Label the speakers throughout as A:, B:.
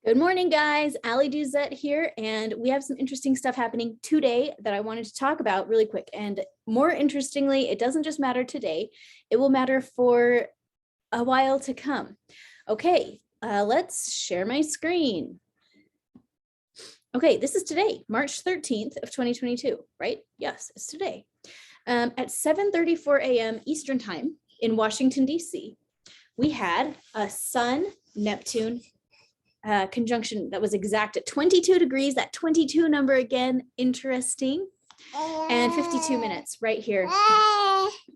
A: Good morning, guys. Ali Duzette here, and we have some interesting stuff happening today that I wanted to talk about really quick. And more interestingly, it doesn't just matter today, it will matter for a while to come. Okay, let's share my screen. Okay, this is today, March 13th of 2022, right? Yes, it's today. At 7:34 a.m. Eastern Time in Washington, D.C., we had a Sun, Neptune, conjunction that was exact at 22 degrees, that 22 number again, interesting, and 52 minutes right here.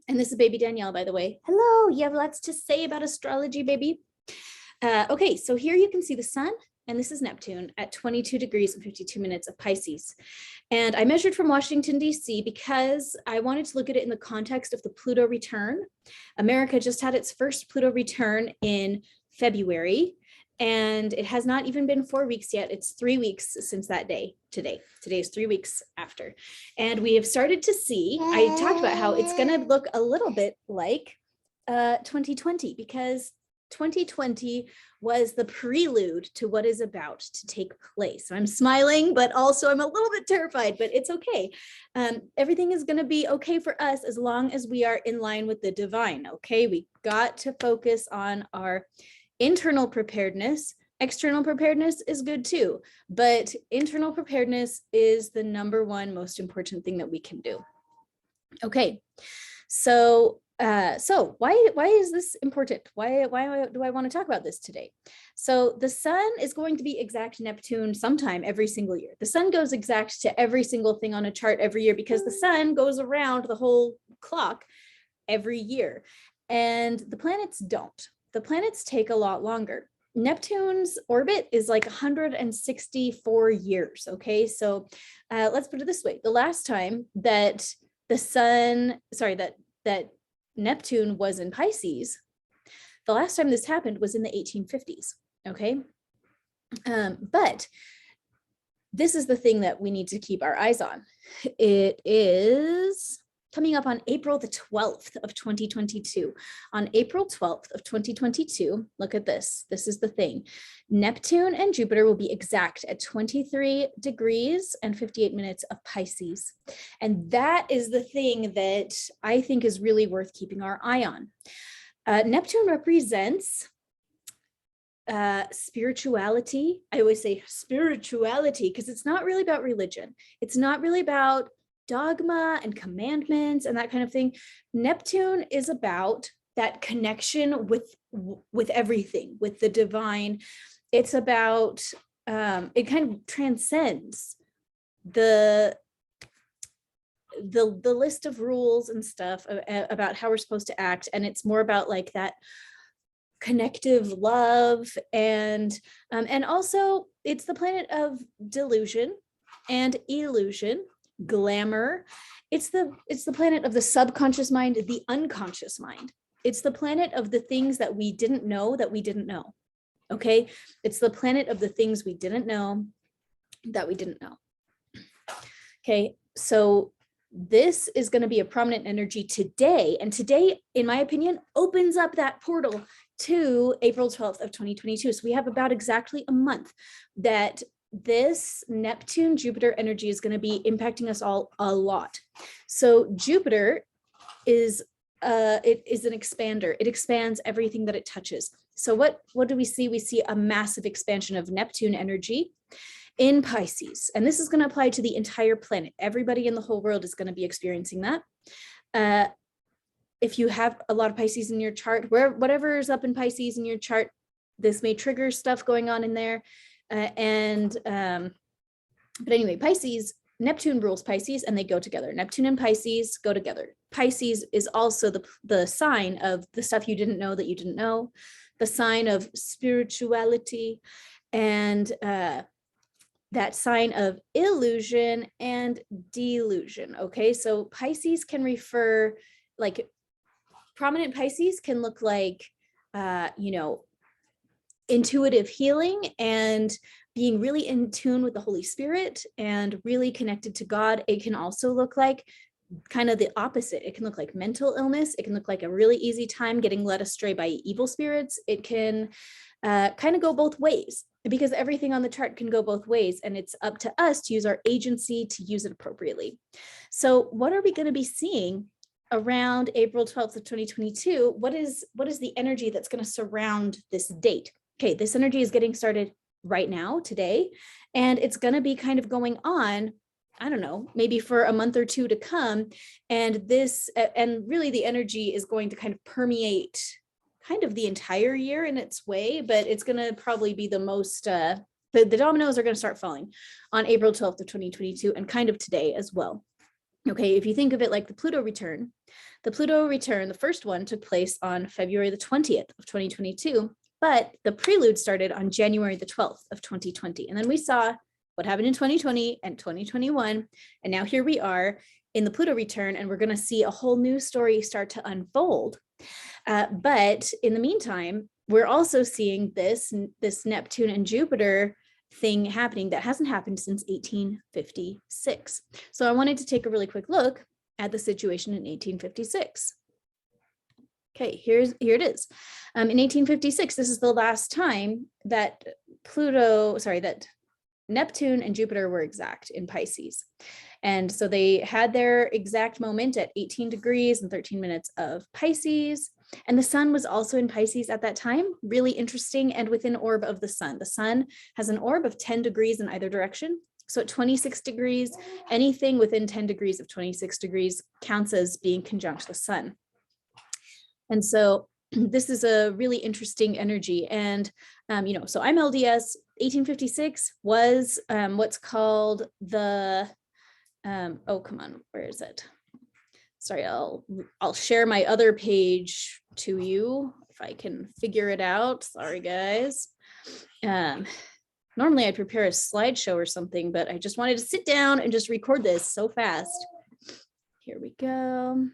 A: And this is baby Danielle, by the way. Hello, you have lots to say about astrology, baby. Okay, so here you can see the sun, and this is Neptune at 22 degrees and 52 minutes of Pisces. And I measured from Washington, D.C. because I wanted to look at it in the context of the Pluto return. America just had its first Pluto return in February, and it has not even been 4 weeks yet. It's 3 weeks since that day. Today is 3 weeks after. And we have started to see, I talked about how it's going to look a little bit like 2020, because 2020 was the prelude to what is about to take place. So I'm smiling, but also I'm a little bit terrified, but it's okay. Everything is going to be okay for us as long as we are in line with the divine. Okay, we got to focus on our internal preparedness. External preparedness is good too, but internal preparedness is the number one most important thing that we can do. Okay, so why is this important? Why do I want to talk about this today? So the sun is going to be exact Neptune sometime every single year. The sun goes exact to every single thing on a chart every year because the sun goes around the whole clock every year, and the planets don't. The planets take a lot longer. Neptune's orbit is like 164 years. Okay, so let's put it this way: the last time that that Neptune was in Pisces, the last time this happened was in the 1850s. Okay, but this is the thing that we need to keep our eyes on. It is coming up on April the 12th of 2022. On April 12th of 2022, look at this. This is the thing. Neptune and Jupiter will be exact at 23 degrees and 58 minutes of Pisces. And that is the thing that I think is really worth keeping our eye on. Neptune represents spirituality. I always say spirituality because it's not really about religion. It's not really about dogma and commandments and that kind of thing. Neptune is about that connection with everything, with the divine. It's about it kind of transcends the list of rules and stuff about how we're supposed to act, and it's more about like that connective love, and also it's the planet of delusion and illusion, glamour. It's the planet of the subconscious mind, the unconscious mind. It's the planet of the things that we didn't know that we didn't know. Okay, it's the planet of the things we didn't know that we didn't know. Okay, so this is going to be a prominent energy today, and today, in my opinion, opens up that portal to April 12th of 2022. So we have about exactly a month that this Neptune Jupiter energy is going to be impacting us all a lot. So Jupiter is it is an expander. It expands everything that it touches. So what do we see? We see a massive expansion of Neptune energy in Pisces, and this is going to apply to the entire planet. Everybody in the whole world is going to be experiencing that. If you have a lot of Pisces in your chart, whatever is up in Pisces in your chart, this may trigger stuff going on in there. But anyway, Pisces, Neptune rules Pisces, and they go together. Neptune and Pisces go together. Pisces is also the sign of the stuff you didn't know that you didn't know, the sign of spirituality, and that sign of illusion and delusion. Okay, so Pisces can refer, like, prominent Pisces can look like, intuitive healing and being really in tune with the Holy Spirit and really connected to God. It can also look like kind of the opposite. It can look like mental illness. It can look like a really easy time getting led astray by evil spirits. It can kind of go both ways, because everything on the chart can go both ways, and it's up to us to use our agency to use it appropriately. So what are we going to be seeing around April 12th of 2022? What is the energy that's going to surround this date? Okay, this energy is getting started right now, today, and it's going to be kind of going on, I don't know, maybe for a month or two to come. And really the energy is going to kind of permeate kind of the entire year in its way, but it's going to probably be the most, the dominoes are going to start falling on April 12th of 2022 and kind of today as well. Okay, if you think of it like the Pluto return, the first one took place on February the 20th of 2022, but the prelude started on January the 12th of 2020. And then we saw what happened in 2020 and 2021. And now here we are in the Pluto return, and we're going to see a whole new story start to unfold. But in the meantime, we're also seeing this Neptune and Jupiter thing happening that hasn't happened since 1856. So I wanted to take a really quick look at the situation in 1856. Okay, here it is. In 1856, this is the last time that that Neptune and Jupiter were exact in Pisces. And so they had their exact moment at 18 degrees and 13 minutes of Pisces. And the sun was also in Pisces at that time, really interesting, and within orb of the sun. The sun has an orb of 10 degrees in either direction. So at 26 degrees, anything within 10 degrees of 26 degrees counts as being conjunct the sun. And so this is a really interesting energy. And, so I'm LDS. 1856 was what's called the, oh, come on, where is it? Sorry, I'll share my other page to you if I can figure it out. Sorry, guys. Normally I'd prepare a slideshow or something, but I just wanted to sit down and just record this so fast. Here we go.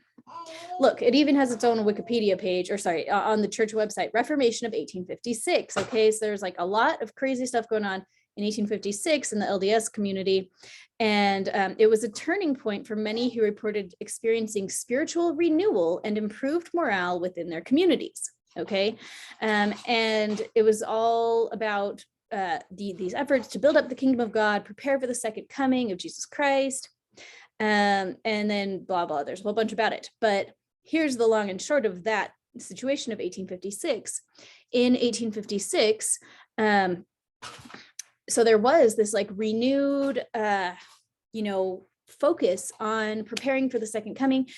A: Look, it even has its own Wikipedia page, or sorry, on the church website, Reformation of 1856. Okay, so there's like a lot of crazy stuff going on in 1856 in the LDS community. And it was a turning point for many who reported experiencing spiritual renewal and improved morale within their communities. Okay, and it was all about these efforts to build up the kingdom of God, prepare for the second coming of Jesus Christ. And then blah, blah, there's a whole bunch about it. But here's the long and short of that situation of 1856. In 1856, so there was this like renewed, focus on preparing for the second coming.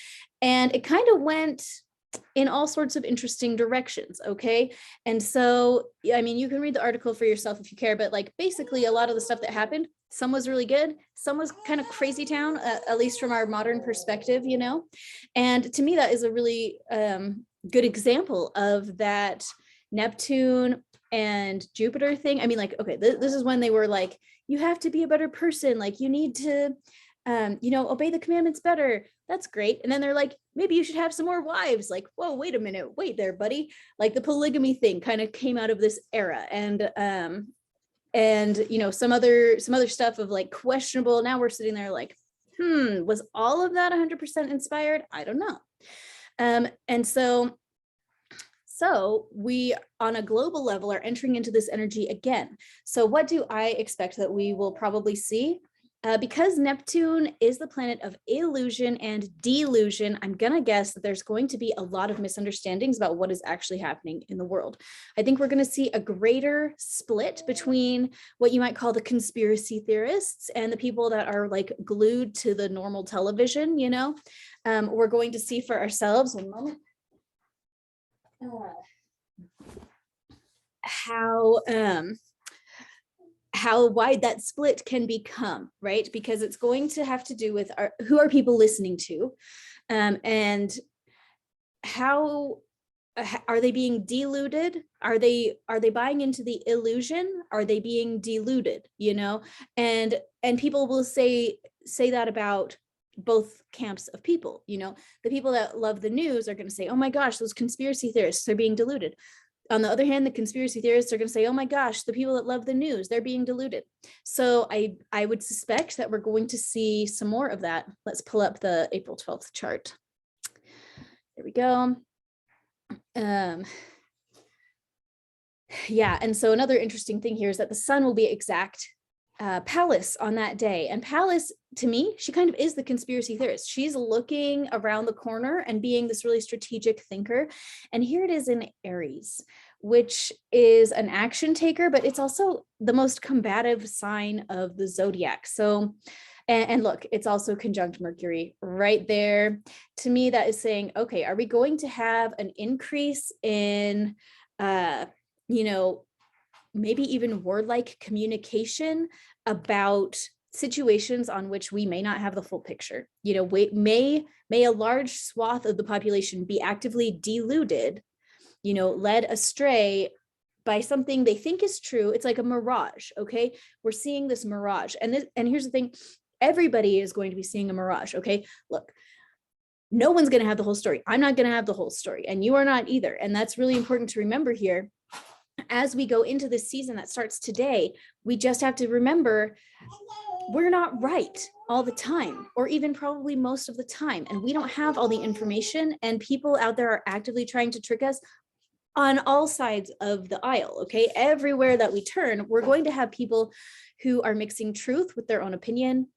A: And it kind of went in all sorts of interesting directions. Okay. And so, I mean, you can read the article for yourself if you care, but like basically a lot of the stuff that happened, some was really good, some was kind of crazy town, at least from our modern perspective, And to me, that is a really good example of that Neptune and Jupiter thing. I mean, like, okay, this is when they were like, you have to be a better person. Like you need to, obey the commandments better. That's great. And then they're like, maybe you should have some more wives. Like, whoa, wait a minute. Wait there, buddy. Like the polygamy thing kind of came out of this era. And some other stuff of like questionable. Now we're sitting there like, was all of that 100% inspired? I don't know. And so we on a global level are entering into this energy again. So what do I expect that we will probably see? Because Neptune is the planet of illusion and delusion, I'm going to guess that there's going to be a lot of misunderstandings about what is actually happening in the world. I think we're going to see a greater split between what you might call the conspiracy theorists and the people that are like glued to the normal television, We're going to see for ourselves, one moment, how wide that split can become, right? Because it's going to have to do with who are people listening to, and how are they being deluded? Are they buying into the illusion? Are they being deluded? And people will say that about both camps of people. The people that love the news are going to say, oh my gosh, those conspiracy theorists are being deluded. On the other hand, the conspiracy theorists are going to say, oh my gosh, the people that love the news, they're being deluded. So I would suspect that we're going to see some more of that. Let's pull up the April 12th chart. There we go. Yeah, and so another interesting thing here is that the sun will be exact Pallas on that day. And Pallas, to me, she kind of is the conspiracy theorist. She's looking around the corner and being this really strategic thinker. And here it is in Aries, which is an action taker, but it's also the most combative sign of the zodiac. So, and look, it's also conjunct Mercury right there. To me, that is saying, okay, are we going to have an increase in, maybe even word-like communication about situations on which we may not have the full picture? May a large swath of the population be actively deluded, led astray by something they think is true. It's like a mirage. Okay, we're seeing this mirage, and here's the thing: everybody is going to be seeing a mirage. Okay, look, no one's going to have the whole story. I'm not going to have the whole story, and you are not either. And that's really important to remember here. As we go into this season that starts today, we just have to remember we're not right all the time, or even probably most of the time. And we don't have all the information, and people out there are actively trying to trick us on all sides of the aisle. Okay, everywhere that we turn, we're going to have people who are mixing truth with their own opinion.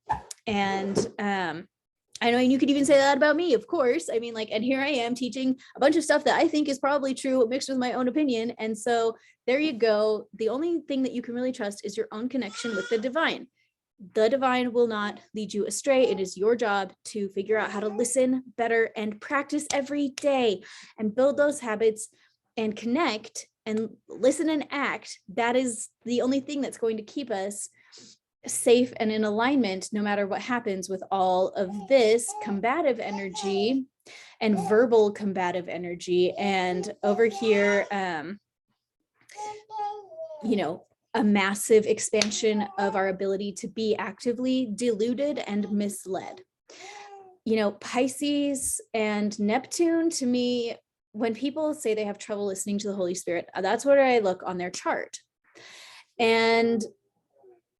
A: And I know you could even say that about me, of course. I mean, and here I am teaching a bunch of stuff that I think is probably true mixed with my own opinion. And so there you go. The only thing that you can really trust is your own connection with the divine. The divine will not lead you astray. It is your job to figure out how to listen better and practice every day and build those habits and connect and listen and act. That is the only thing that's going to keep us safe and in alignment, no matter what happens with all of this combative energy and verbal combative energy. And over here, a massive expansion of our ability to be actively deluded and misled. Pisces and Neptune, to me, when people say they have trouble listening to the Holy Spirit, that's where I look on their chart. And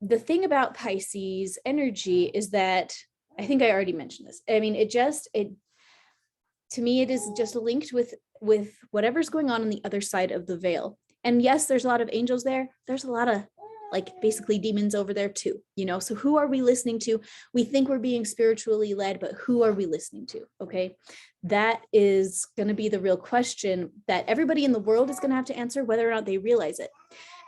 A: the thing about Pisces energy is that, I think I already mentioned this. I mean, to me, it is just linked with whatever's going on the other side of the veil. And yes, there's a lot of angels there. There's a lot of basically demons over there too, so who are we listening to? We think we're being spiritually led, but who are we listening to? Okay, that is going to be the real question that everybody in the world is going to have to answer, whether or not they realize it.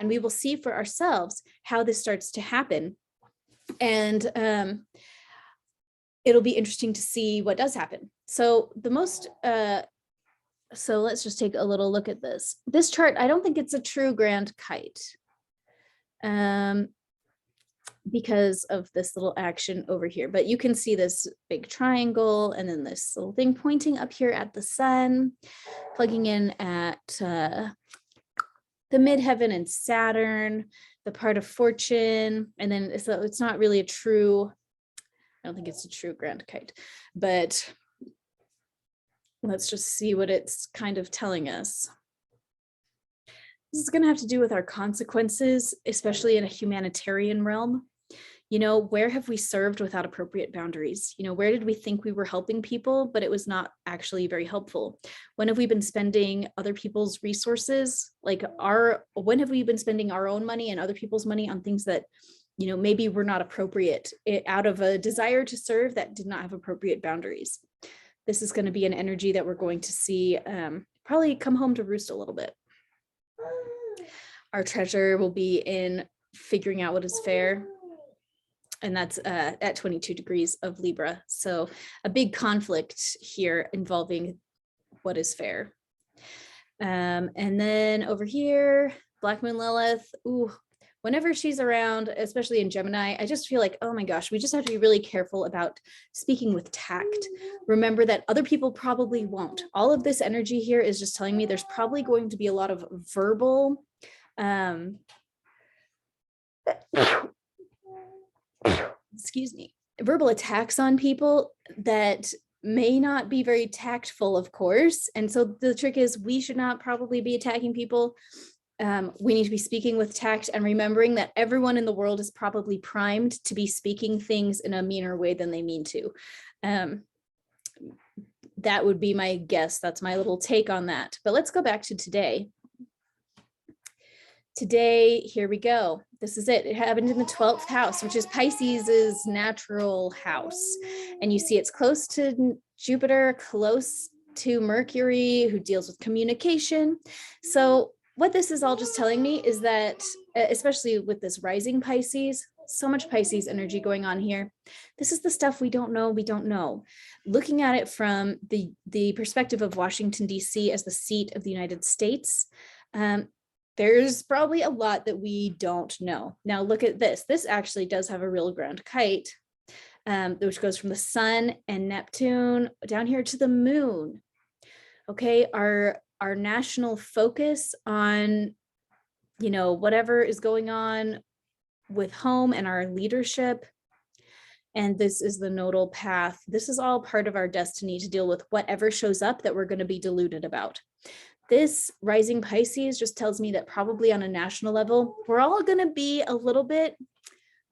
A: And we will see for ourselves how this starts to happen. And it'll be interesting to see what does happen. So so let's just take a little look at this. This chart, I don't think it's a true grand kite because of this little action over here. But you can see this big triangle and then this little thing pointing up here at the sun, plugging in at the midheaven and Saturn, the part of fortune. And then so it's not really I don't think it's a true grand kite, but let's just see what it's kind of telling us. This is going to have to do with our consequences, especially in a humanitarian realm. Where have we served without appropriate boundaries? Where did we think we were helping people, but it was not actually very helpful? When have we been spending other people's resources? When have we been spending our own money and other people's money on things that, maybe were not appropriate out of a desire to serve that did not have appropriate boundaries? This is going to be an energy that we're going to see probably come home to roost a little bit. Our treasure will be in figuring out what is fair. And that's at 22 degrees of Libra. So a big conflict here involving what is fair. And then over here, Black Moon Lilith. Ooh, whenever she's around, especially in Gemini, I just feel like, oh my gosh, we just have to be really careful about speaking with tact. Remember that other people probably won't. All of this energy here is just telling me there's probably going to be a lot of verbal verbal attacks on people that may not be very tactful, of course. And so the trick is we should not probably be attacking people. We need to be speaking with tact and remembering that everyone in the world is probably primed to be speaking things in a meaner way than they mean to. That would be my guess. That's my little take on that. But let's go back to today. Today, here we go. This is it. It happened in the 12th house, which is Pisces's natural house. And you see it's close to Jupiter, close to Mercury, who deals with communication. So what this is all just telling me is that, especially with this rising Pisces, so much Pisces energy going on here. This is the stuff we don't know, we don't know. Looking at it from the perspective of Washington, D.C. as the seat of the United States, there's probably a lot that we don't know. Now look at this. This actually does have a real ground kite, which goes from the sun and Neptune down here to the moon. Okay, our national focus on, you know, whatever is going on with home and our leadership. And this is the nodal path. This is all part of our destiny to deal with whatever shows up that we're going to be deluded about. This rising Pisces just tells me that probably on a national level, we're all going to be a little bit,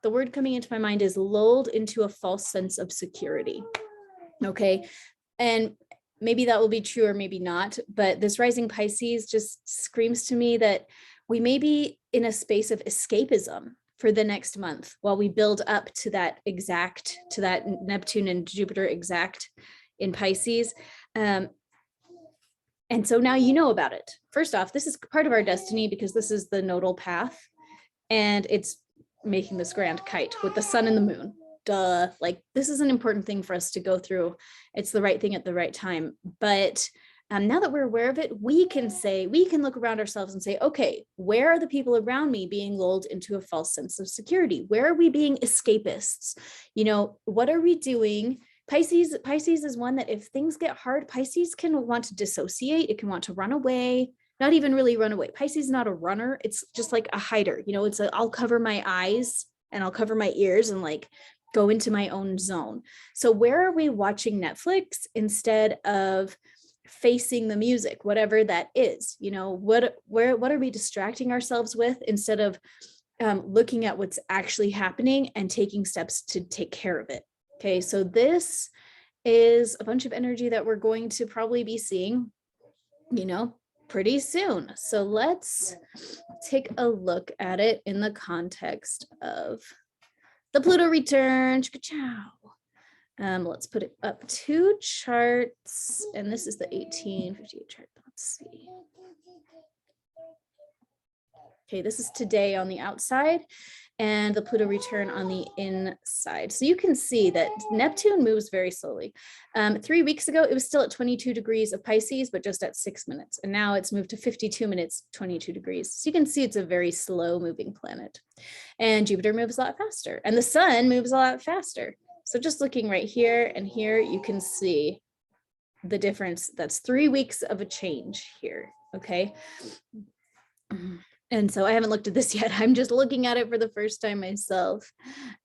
A: the word coming into my mind is lulled into a false sense of security. Okay. And maybe that will be true or maybe not, but this rising Pisces just screams to me that we may be in a space of escapism for the next month while we build up to that Neptune and Jupiter exact in Pisces. And so now you know about it. First off, this is part of our destiny because this is the nodal path and it's making this grand kite with the sun and the moon. Duh, like this is an important thing for us to go through. It's the right thing at the right time. But now that we're aware of it, we can look around ourselves and say, okay, where are the people around me being lulled into a false sense of security? Where are we being escapists? You know, what are we doing? Pisces is one that if things get hard, Pisces can want to dissociate. It can want to run away, not even really run away. Pisces is not a runner. It's just like a hider. You know, I'll cover my eyes and I'll cover my ears and like go into my own zone. So where are we watching Netflix instead of facing the music, whatever that is? You know, what are we distracting ourselves with instead of looking at what's actually happening and taking steps to take care of it? Okay, so this is a bunch of energy that we're going to probably be seeing, you know, pretty soon. So let's take a look at it in the context of the Pluto return. Let's put it up 2 charts, and this is the 1858 chart. Let's see. Okay, this is today on the outside and the Pluto return on the inside. So you can see that Neptune moves very slowly. 3 weeks ago, it was still at 22 degrees of Pisces, but just at 6 minutes. And now it's moved to 52 minutes, 22 degrees. So you can see it's a very slow moving planet. And Jupiter moves a lot faster and the sun moves a lot faster. So just looking right here and here, you can see the difference. That's 3 weeks of a change here, okay? And so I haven't looked at this yet. I'm just looking at it for the first time myself.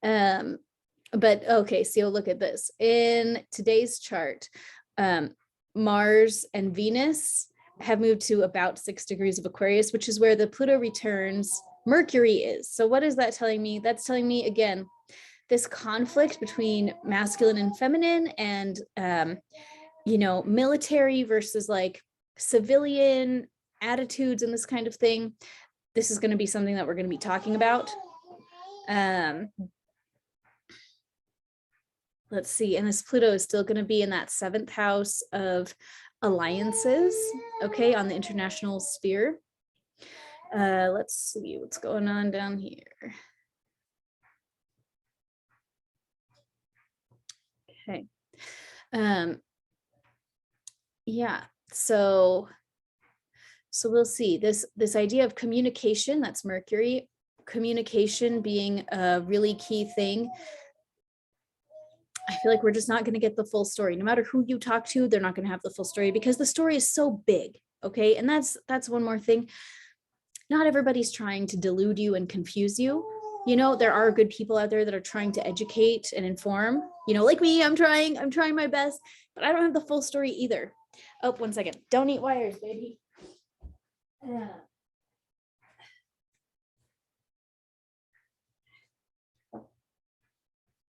A: But okay, so look at this. In today's chart, Mars and Venus have moved to about 6 degrees of Aquarius, which is where the Pluto returns Mercury is. So what is that telling me? That's telling me, again, this conflict between masculine and feminine and, you know, military versus like civilian attitudes and this kind of thing. This is going to be something that we're going to be talking about. Let's see. And this Pluto is still going to be in that 7th house of alliances, okay, on the international sphere. Let's see what's going on down here. Okay. Yeah, so we'll see this idea of communication, that's Mercury, communication being a really key thing. I feel like we're just not going to get the full story. No matter who you talk to, they're not going to have the full story because the story is so big. Okay. And that's one more thing. Not everybody's trying to delude you and confuse you. You know, there are good people out there that are trying to educate and inform, you know, like me. I'm trying my best, but I don't have the full story either. Oh, 1 second. Don't eat wires, baby.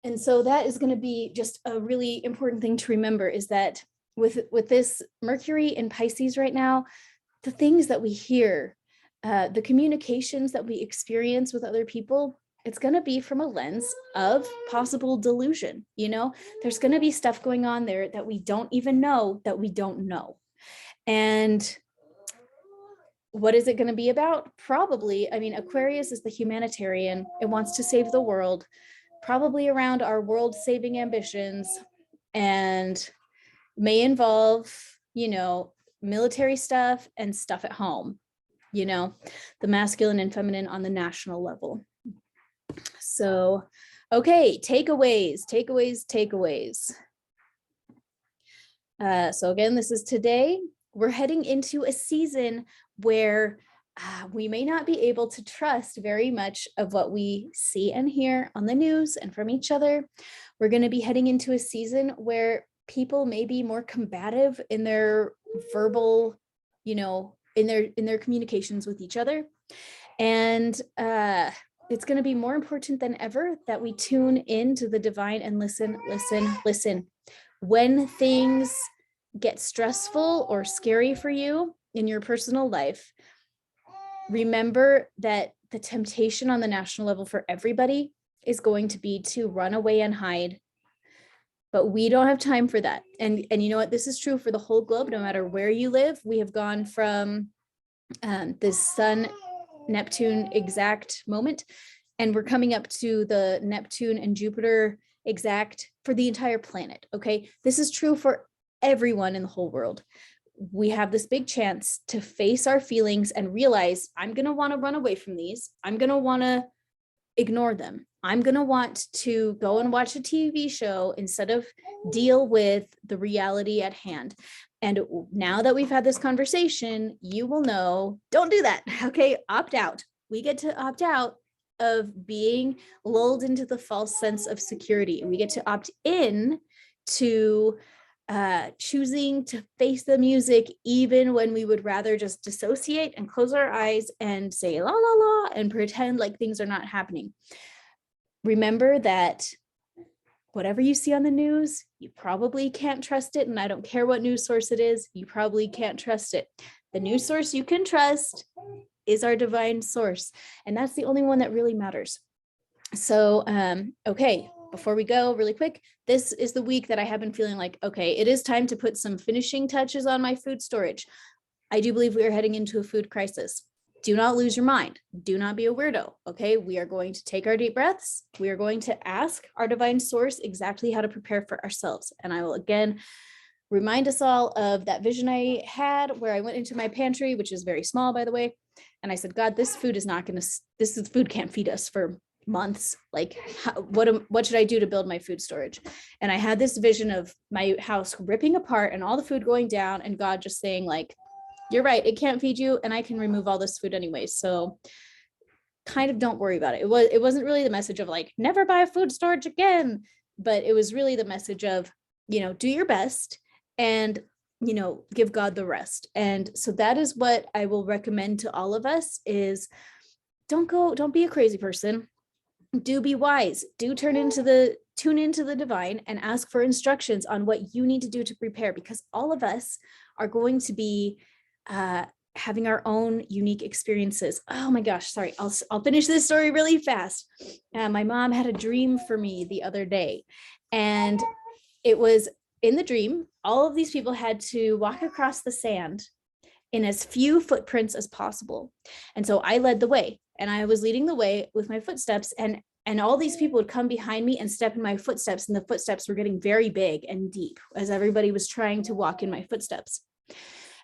A: And so that is going to be just a really important thing to remember, is that with this Mercury in Pisces right now, the things that we hear, the communications that we experience with other people, it's going to be from a lens of possible delusion. You know, there's going to be stuff going on there that we don't even know that we don't know. And what is it going to be about? Probably, I mean, Aquarius is the humanitarian. It wants to save the world, probably around our world saving ambitions, and may involve, you know, military stuff and stuff at home, you know, the masculine and feminine on the national level. So, okay, takeaways. So again, this is today. We're heading into a season where we may not be able to trust very much of what we see and hear on the news and from each other. We're going to be heading into a season where people may be more combative in their verbal, you know, in their communications with each other. And it's going to be more important than ever that we tune into the divine and listen. When things get stressful or scary for you in your personal life, remember that the temptation on the national level for everybody is going to be to run away and hide. But we don't have time for that. And you know what? This is true for the whole globe, no matter where you live. We have gone from this Sun Neptune exact moment, and we're coming up to the Neptune and Jupiter exact for the entire planet. Okay. This is true for everyone in the whole world. We have this big chance to face our feelings and realize, I'm going to want to run away from these. I'm going to want to ignore them. I'm going to want to go and watch a TV show instead of deal with the reality at hand. And now that we've had this conversation, you will know, don't do that. Okay. Opt out. We get to opt out of being lulled into the false sense of security. We get to opt in to choosing to face the music, even when we would rather just dissociate and close our eyes and say la la la and pretend like things are not happening. Remember that whatever you see on the news, you probably can't trust it. And I don't care what news source it is, you probably can't trust it. The news source you can trust is our divine source. And that's the only one that really matters. So, okay, before we go really quick, this is the week that I have been feeling like, okay, it is time to put some finishing touches on my food storage. I do believe we are heading into a food crisis. Do not lose your mind. Do not be a weirdo. Okay. We are going to take our deep breaths. We are going to ask our divine source exactly how to prepare for ourselves. And I will again remind us all of that vision I had where I went into my pantry, which is very small, by the way. And I said, God, this food is not going to, this is, food can't feed us for months. Like, what should I do to build my food storage? And I had this vision of my house ripping apart and all the food going down, and God just saying, like, you're right, it can't feed you, and I can remove all this food anyway. So kind of don't worry about it. It wasn't really the message of like, never buy food storage again, but it was really the message of, you know, do your best and, you know, give God the rest. And so that is what I will recommend to all of us is don't be a crazy person. Do be wise. Do tune into the divine and ask for instructions on what you need to do to prepare, because all of us are going to be having our own unique experiences. Oh my gosh, sorry. I'll finish this story really fast. My mom had a dream for me the other day, and it was in the dream, all of these people had to walk across the sand in as few footprints as possible. And so I led the way, and I was leading the way with my footsteps, and all these people would come behind me and step in my footsteps, and the footsteps were getting very big and deep as everybody was trying to walk in my footsteps.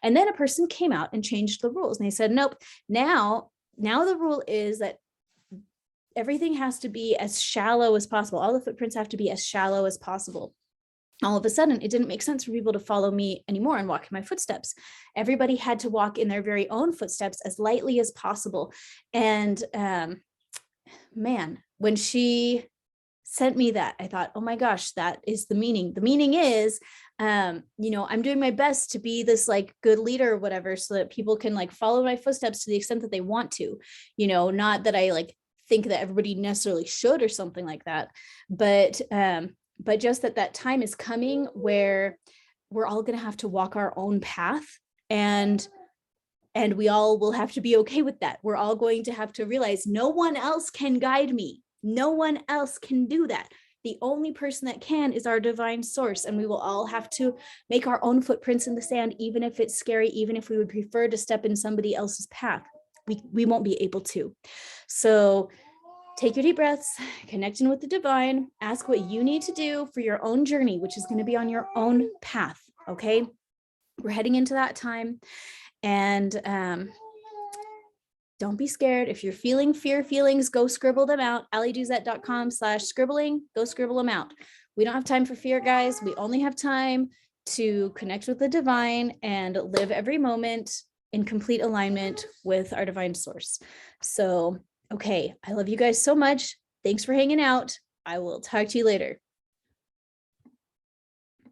A: And then a person came out and changed the rules, and they said, nope, now the rule is that everything has to be as shallow as possible. All the footprints have to be as shallow as possible. All of a sudden, it didn't make sense for people to follow me anymore and walk in my footsteps. Everybody had to walk in their very own footsteps as lightly as possible. And man, when she sent me that, I thought, oh my gosh, that is the meaning. The meaning is, I'm doing my best to be this like good leader or whatever, so that people can like follow my footsteps to the extent that they want to, not that I like think that everybody necessarily should or something like that, but just that time is coming where we're all going to have to walk our own path, and we all will have to be okay with that. We're all going to have to realize no one else can guide me. No one else can do that. The only person that can is our divine source. And we will all have to make our own footprints in the sand, even if it's scary, even if we would prefer to step in somebody else's path. We won't be able to. So take your deep breaths, connect in with the divine, ask what you need to do for your own journey, which is going to be on your own path. Okay. We're heading into that time. And don't be scared. If you're feeling fear feelings, go scribble them out. allyduzette.com/scribbling. Go scribble them out. We don't have time for fear, guys. We only have time to connect with the divine and live every moment in complete alignment with our divine source. So, okay. I love you guys so much. Thanks for hanging out. I will talk to you later.